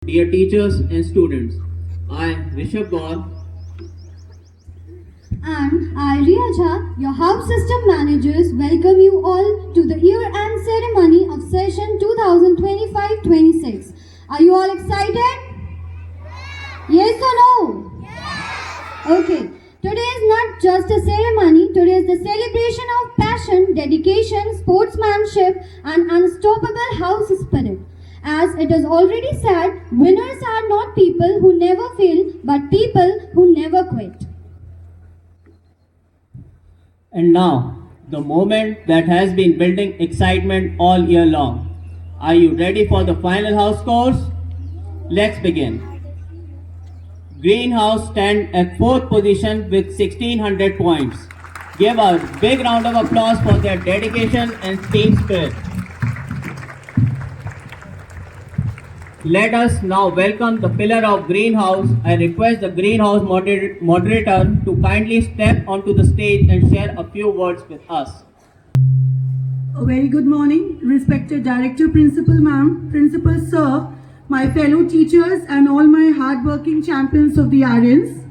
Dear teachers and students, I, Rishabh Gaur, And I, Riya Jha, your house system managers, welcome you all to the year-end ceremony of session 2025-26. Are you all excited? Yes or no? Okay. Today is not just a ceremony, today is the celebration of passion, dedication, sportsmanship, and unstoppable house spirit. As it is already said, winners are not people who never fail, but people who never quit. and now the moment that has been building excitement all year long. Are you ready for the final house scores? Let's begin. Greenhouse stand at fourth position with 1600 points. Give a big round of applause for their dedication and team spirit. Let us now welcome the pillar of Greenhouse. I request the Greenhouse moderator to kindly step onto the stage and share a few words with us. A very good morning, respected Director, Principal Ma'am, Principal Sir, my fellow teachers and all my hard-working champions of the RNs.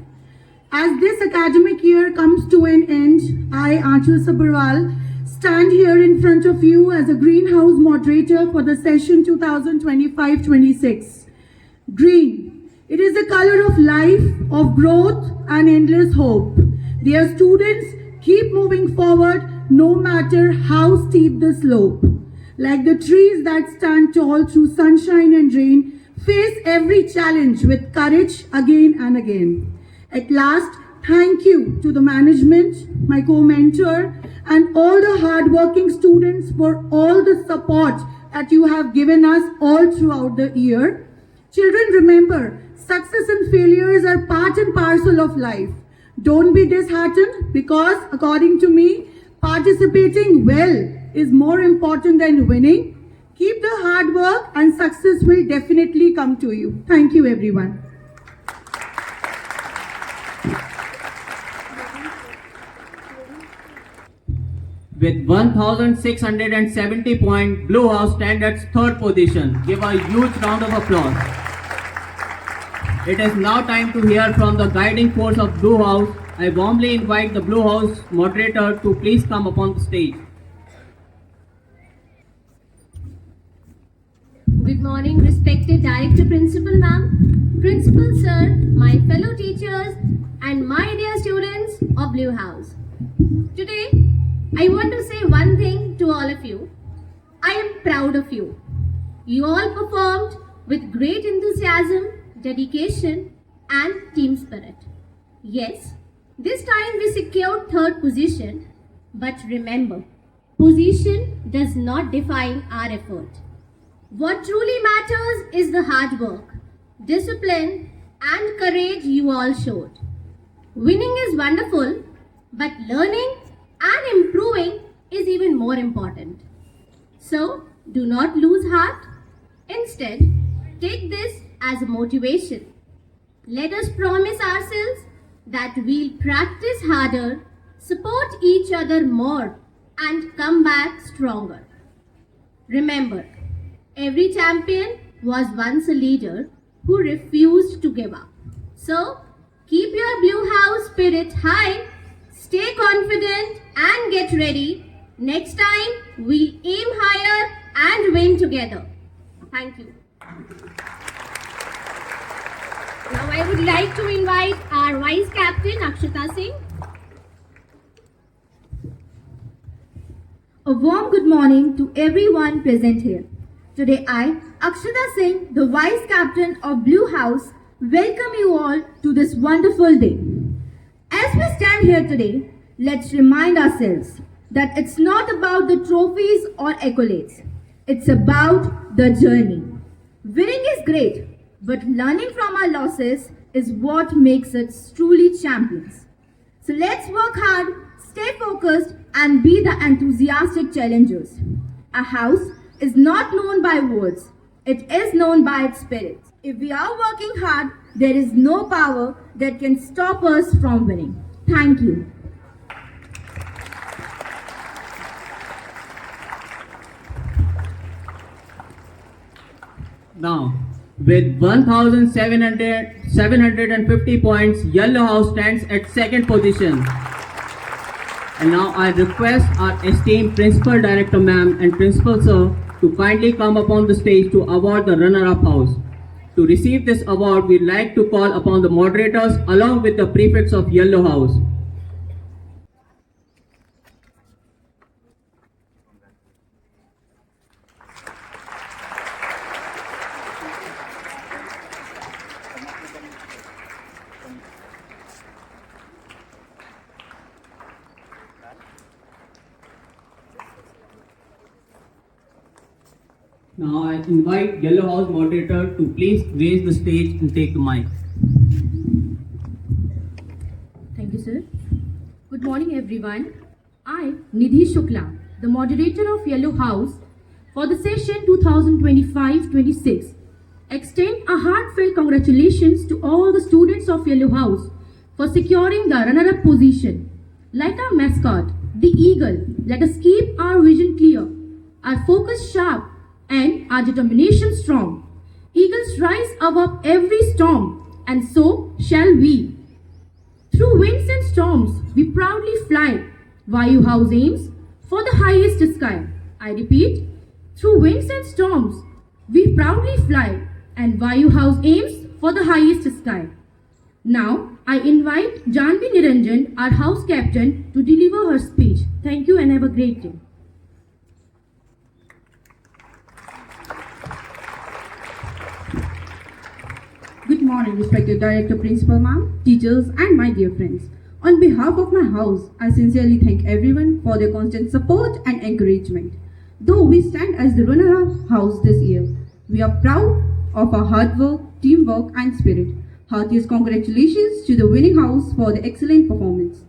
As this academic year comes to an end, I, Aanchal Sabharwal, stand here in front of you as a Greenhouse moderator for the session 2025-26. Green. It is the color of life, of growth and endless hope. Dear students, keep moving forward no matter how steep the slope. Like the trees that stand tall through sunshine and rain, face every challenge with courage again and again. At last, thank you to the management, my co-mentor, and all the hard-working students for all the support that you have given us all throughout the year. Children, remember, success and failures are part and parcel of life. Don't be disheartened because, according to me, participating well is more important than winning. Keep the hard work and success will definitely come to you. Thank you, everyone. With 1670 points, Blue House stands at third position. Give a huge round of applause. It is now time to hear from the guiding force of Blue House. I warmly invite the Blue House moderator to please come upon the stage. Good morning, respected Director, Principal Ma'am, Principal Sir, my fellow teachers, and my dear students of Blue House. Today, I want to say one thing to all of you. I am proud of you. You all performed with great enthusiasm, dedication, and team spirit. Yes, this time we secured third position, but remember, position does not define our effort. What truly matters is the hard work, discipline, and courage you all showed. Winning is wonderful, but learning and improving is even more important. So, do not lose heart. Instead, take this as a motivation. Let us promise ourselves that we'll practice harder, support each other more, and come back stronger. Remember, every champion was once a leader who refused to give up. So, keep your Blue House spirit high, stay confident, and get ready. Next time, we'll aim higher and win together. Thank you. Now, I would like to invite our Vice Captain, Akshita Singh. A warm good morning to everyone present here. Today I, Akshita Singh, the Vice Captain of Blue House, welcome you all to this wonderful day. As we stand here today, let's remind ourselves that it's not about the trophies or accolades. It's about the journey. Winning is great, but learning from our losses is what makes us truly champions. So let's work hard, stay focused, and be the enthusiastic challengers. A house is not known by words, it is known by its spirit. If we are working hard, there is no power that can stop us from winning. Thank you. Now, With 1,750 points, Yellow House stands at second position. And now I request our esteemed Principal Director Ma'am and Principal Sir to kindly come upon the stage to award the runner-up house. To receive this award, we'd like to call upon the moderators along with the prefects of Yellow House. Now I invite Yellow House moderator to please raise the stage and take the mic. Thank you, sir. Good morning, everyone. I, Nidhi Shukla, the moderator of Yellow House for the session 2025-26, extend a heartfelt congratulations to all the students of Yellow House for securing the runner-up position. Like our mascot, the eagle, let us keep our vision clear, our focus sharp, and our determination strong. Eagles rise above every storm, and so shall we. Through winds and storms, we proudly fly. Vayu House aims for the highest sky. I repeat, through winds and storms, we proudly fly, and Vayu House aims for the highest sky. Now, I invite Janvi Niranjan, our house captain, to deliver her speech. Thank you and have a great day. Good morning, respected Director, Principal Ma'am, teachers, and my dear friends. On behalf of my house, I sincerely thank everyone for their constant support and encouragement. Though we stand as the runner-up house this year, we are proud of our hard work, teamwork, and spirit. Heartiest congratulations to the winning house for the excellent performance.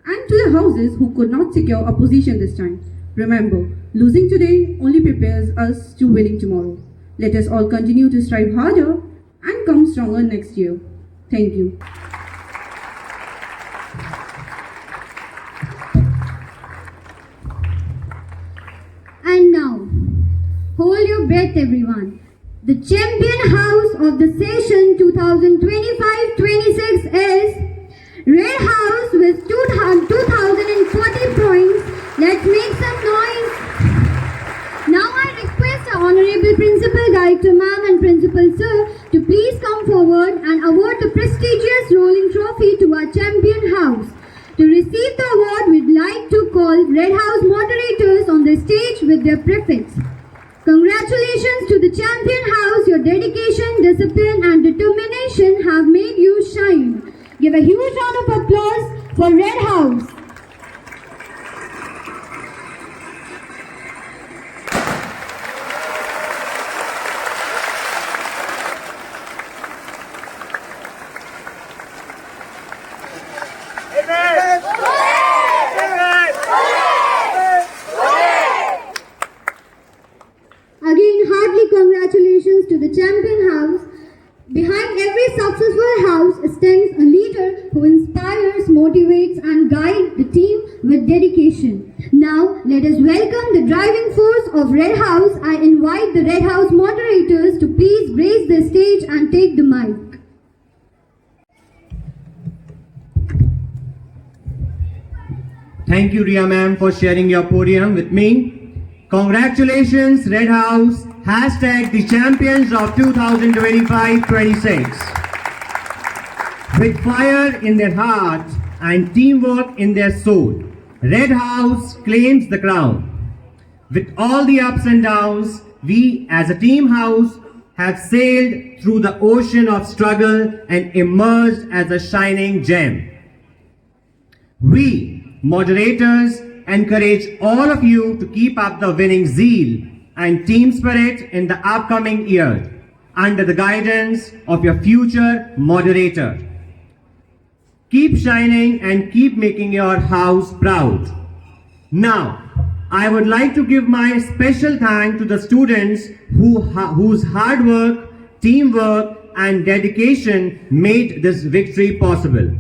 And to the houses who could not secure a position this time. Remember, losing today only prepares us to winning tomorrow. Let us all continue to strive harder and come stronger next year. Thank you. And now, hold your breath, everyone. The champion house of the session 2025-26 is Red House with 2,040 points. Let's make some noise. Now I request our Honorable Principal Director Ma'am and Principal Sir to please come forward and award the prestigious rolling trophy to our champion house. To receive the award, we'd like to call Red House moderators on the stage with their prefix. Congratulations to the champion house. Your dedication, discipline and determination have made you shine. Give a huge round of applause for Red House. Again, heartily congratulations to the champion house. Behind every successful house stands a leader who inspires, motivates and guides the team with dedication. Now, let us welcome the driving force of Red House. I invite the Red House moderators to please grace the stage and take the mic. Thank you, Ria ma'am, for sharing your podium with me. Congratulations, Red House. Hashtag the champions of 2025-26. With fire in their hearts and teamwork in their soul, Red House claims the crown. With all the ups and downs, we as a team house have sailed through the ocean of struggle and emerged as a shining gem. We, moderators, encourage all of you to keep up the winning zeal and team spirit in the upcoming year under the guidance of your future moderator. Keep shining and keep making your house proud. Now, I would like to give my special thanks to the students whose hard work, teamwork and dedication made this victory possible.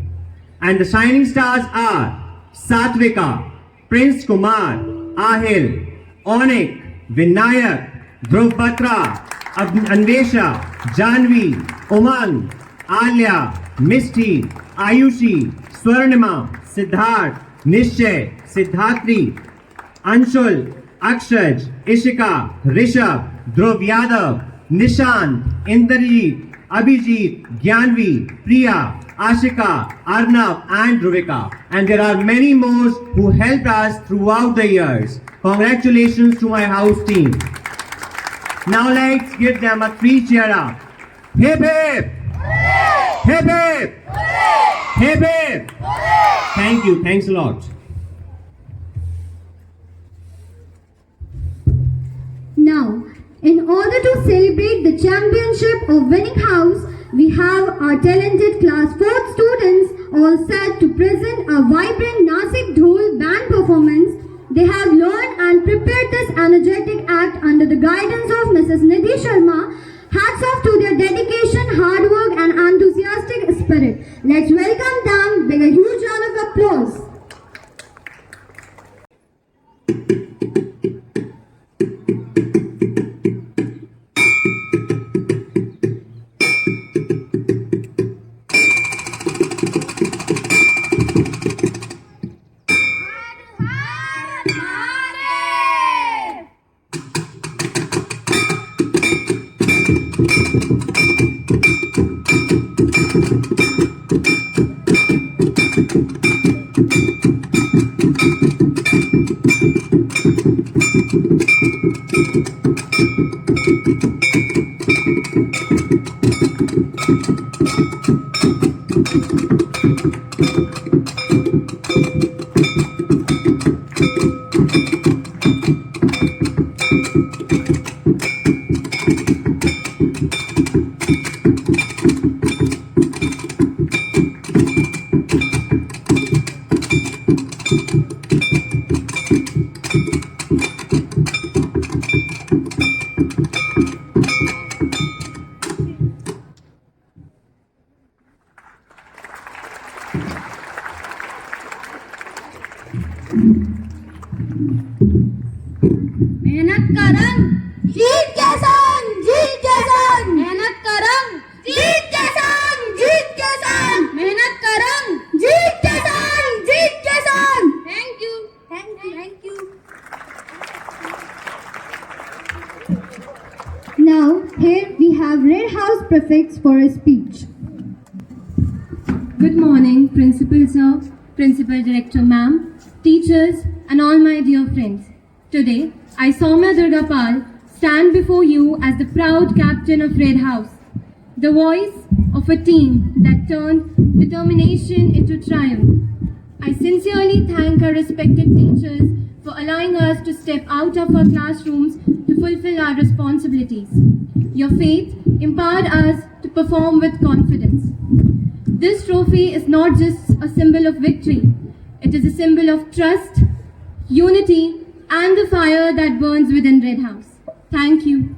And the shining stars are Satvika, Prince Kumar, Ahil, Onik, Vinayak, Dhruv Batra, Anvesha, Janvi, Umang, Alia, Misty, Ayushi, Swarnima, Siddharth, Nishchay, Siddhatri, Anshul, Akshaj, Ishika, Rishabh, Dhruv Yadav, Nishan, Indrajit, Abhijit, Gyanvi, Priya, Ashika, Arnav and Druvika. And there are many more who helped us throughout the years. Congratulations to my house team. Now let's give them a 3 cheer up. Hip hip! Hip hip! Hip hip! Thank you. Thanks a lot. Now, in order to celebrate the championship of Winning House, we have our talented class 4th students all set to present a vibrant Nasik Dhol band performance. They have learned and prepared this energetic act under the guidance of Mrs. Nidhi Sharma. Hats off to their dedication, hard work and enthusiastic spirit. Let's welcome them with a huge round of applause. मेहनत का रंग जीत के संग, जीत के संग। मेहनत का रंग जीत के संग, जीत के संग। मेहनत का रंग जीत के संग, जीत के संग। Thank you, thank you, thank you. Now, here we have Red House Prefects for a speech. Good morning, Principal Sir, Principal Director Ma'am, teachers and all my dear friends. Today, I, Soumya Durgapal, stand before you as the proud captain of Red House, the voice of a team that turned determination into triumph. I sincerely thank our respected teachers for allowing us to step out of our classrooms to fulfill our responsibilities. Your faith empowered us to perform with confidence. This trophy is not just a symbol of victory, it is a symbol of trust, unity, and the fire that burns within Red House. Thank you.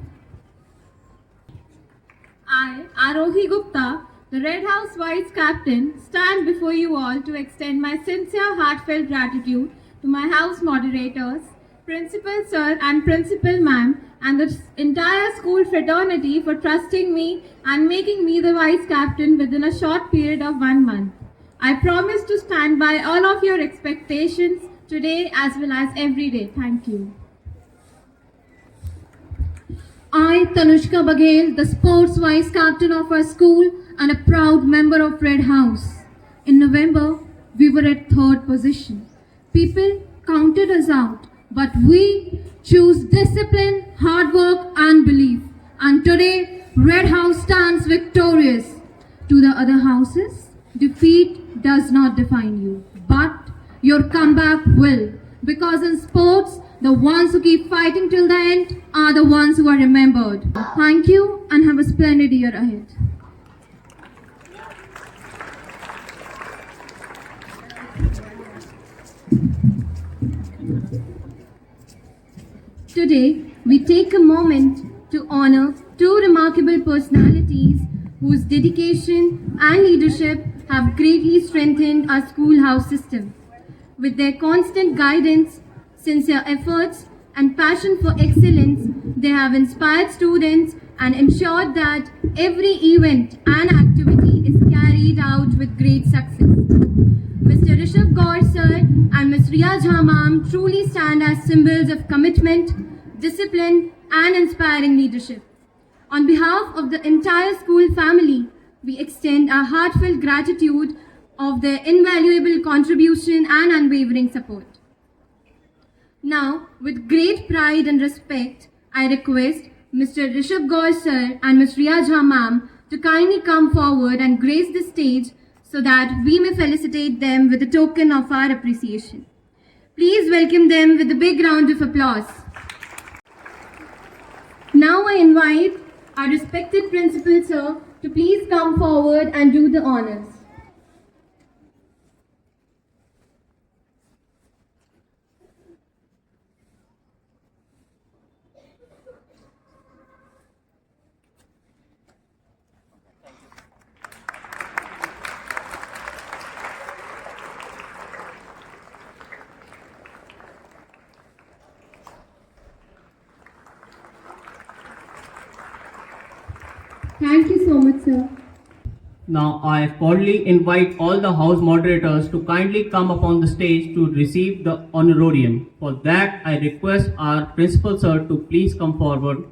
I, Arohi Gupta, the Red House Vice Captain, stand before you all to extend my sincere, heartfelt gratitude to my house moderators, Principal Sir and Principal Ma'am, and the entire school fraternity for trusting me and making me the Vice Captain within a short period of 1 month. I promise to stand by all of your expectations today as well as every day. Thank you. I, Tanushka Baghel, the sports vice captain of our school and a proud member of Red House. In November, we were at 3rd position. People counted us out, but we choose discipline, hard work and belief. And today, Red House stands victorious. To the other houses, defeat does not define you, but your comeback will. Because in sports, the ones who keep fighting till the end are the ones who are remembered. Thank you and have a splendid year ahead. Today, we take a moment to honor 2 remarkable personalities whose dedication and leadership have greatly strengthened our schoolhouse system. With their constant guidance, sincere efforts, and passion for excellence, they have inspired students and ensured that every event and activity is carried out with great success. Mr. Rishabh Gaur sir and Ms. Riya Jha ma'am truly stand as symbols of commitment, discipline and inspiring leadership. On behalf of the entire school family, we extend our heartfelt gratitude of their invaluable contribution and unwavering support. Now, with great pride and respect, I request Mr. Rishabh Gaur sir and Ms. Riya Jha ma'am to kindly come forward and grace the stage so that we may felicitate them with a token of our appreciation. Please welcome them with a big round of applause. Now I invite our respected principal sir to please come forward and do the honors. Thank you so much, sir. Now I cordially invite all the house moderators to kindly come upon the stage to receive the honorarium. For that, I request our principal sir to please come forward.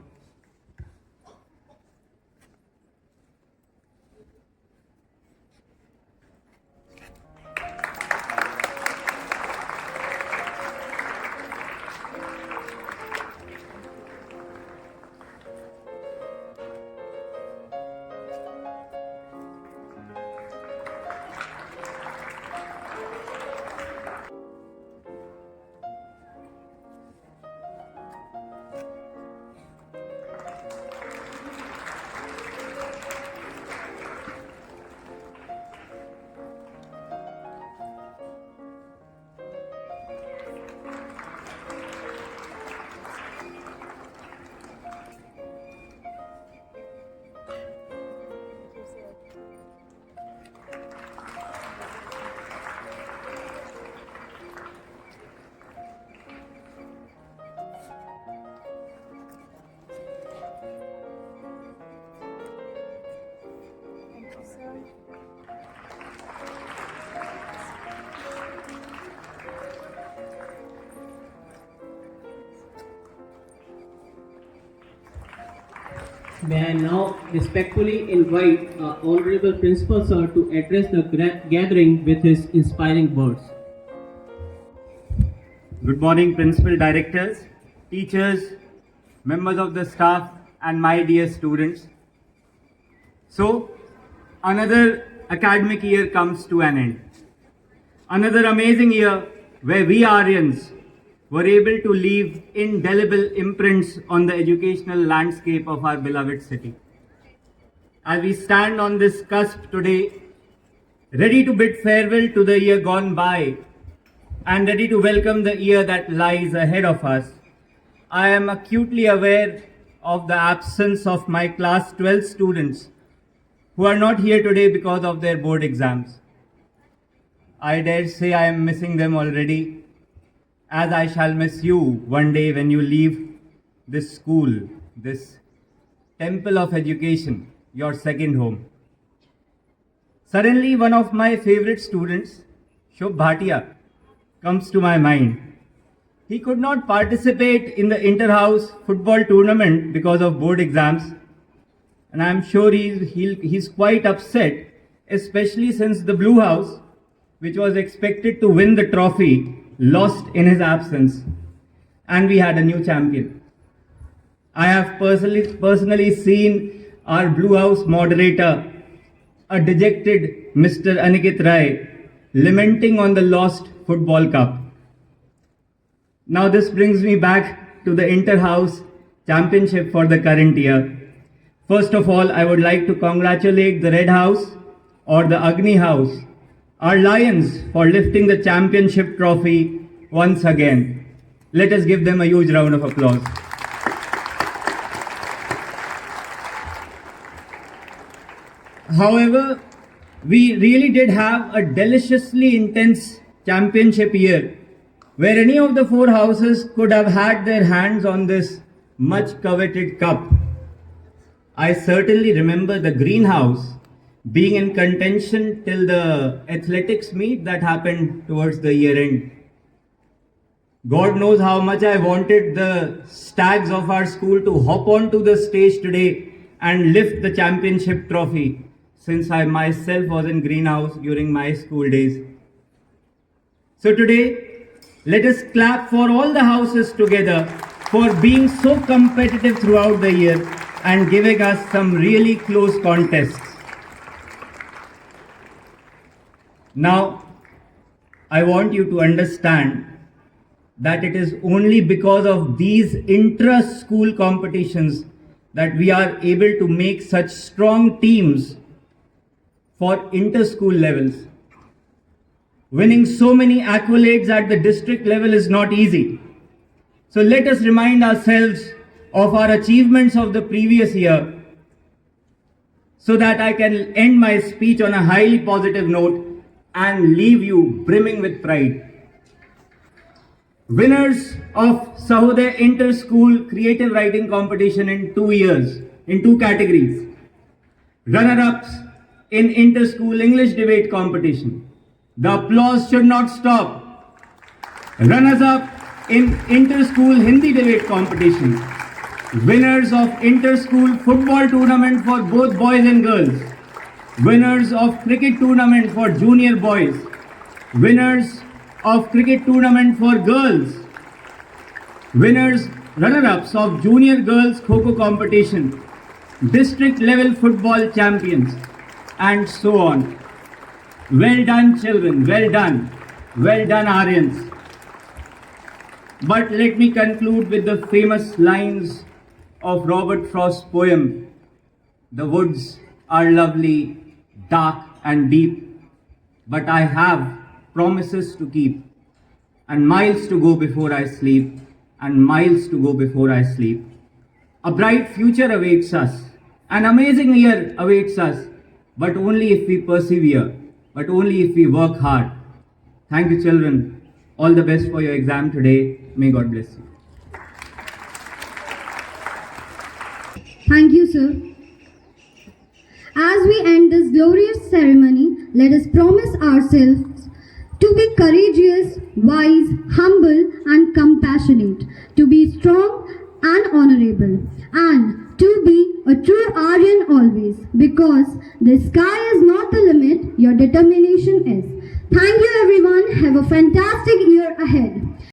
May I now respectfully invite our Honorable Principal Sir to address the gathering with his inspiring words. Good morning, Principal Directors, teachers, members of the staff, and my dear students. So, another academic year comes to an end. Another amazing year where we Aryans were able to leave indelible imprints on the educational landscape of our beloved city. As we stand on this cusp today, ready to bid farewell to the year gone by and ready to welcome the year that lies ahead of us, I am acutely aware of the absence of my class 12 students who are not here today because of their board exams. I dare say I am missing them already, as I shall miss you one day when you leave this school, this temple of education, your second home. Suddenly, one of my favorite students, Shobh Bhatia, comes to my mind. He could not participate in the inter-house football tournament because of board exams, and I am sure he's quite upset, especially since the Blue House, which was expected to win the trophy, lost in his absence, and we had a new champion. I have personally seen our Blue House moderator, a dejected Mr. Aniket Rai, lamenting on the lost football cup. Now this brings me back to the inter-house championship for the current year. First of all, I would like to congratulate the Red House or the Agni House, our Lions, for lifting the championship trophy once again. Let us give them a huge round of applause. However, we really did have a deliciously intense championship year, where any of the four houses could have had their hands on this much coveted cup. I certainly remember the greenhouse being in contention till the athletics meet that happened towards the year end. God knows how much I wanted the stags of our school to hop onto the stage today and lift the championship trophy, since I myself was in greenhouse during my school days. So today, let us clap for all the houses together for being so competitive throughout the year and giving us some really close contests. Now, I want you to understand that it is only because of these intra-school competitions that we are able to make such strong teams for inter-school levels. Winning so many accolades at the district level is not easy. So let us remind ourselves of our achievements of the previous year so that I can end my speech on a highly positive note and leave you brimming with pride. Winners of Sahodaya Inter-School Creative Writing Competition in 2 years, in 2 categories. Runner-ups in Inter-School English Debate Competition. The applause should not stop. Runners-up in Inter-School Hindi Debate Competition. Winners of Inter-School Football Tournament for both boys and girls. Winners of Cricket Tournament for junior boys. Winners of Cricket Tournament for girls. Winners, runner-ups of Junior Girls Kho-Kho Competition. District level football champions, and so on. Well done, children, well done. Well done, Aryans. But let me conclude with the famous lines of Robert Frost's poem, "The woods are lovely, dark and deep, but I have promises to keep, and miles to go before I sleep, and miles to go before I sleep. A bright future awaits us, an amazing year awaits us, but only if we persevere, but only if we work hard." Thank you, children. All the best for your exam today. May God bless you. Thank you, sir. As we end this glorious ceremony, let us promise ourselves to be courageous, wise, humble, and compassionate, to be strong and honorable, and to be a true Aryan always, because the sky is not the limit, your determination is. Thank you, everyone. Have a fantastic year ahead.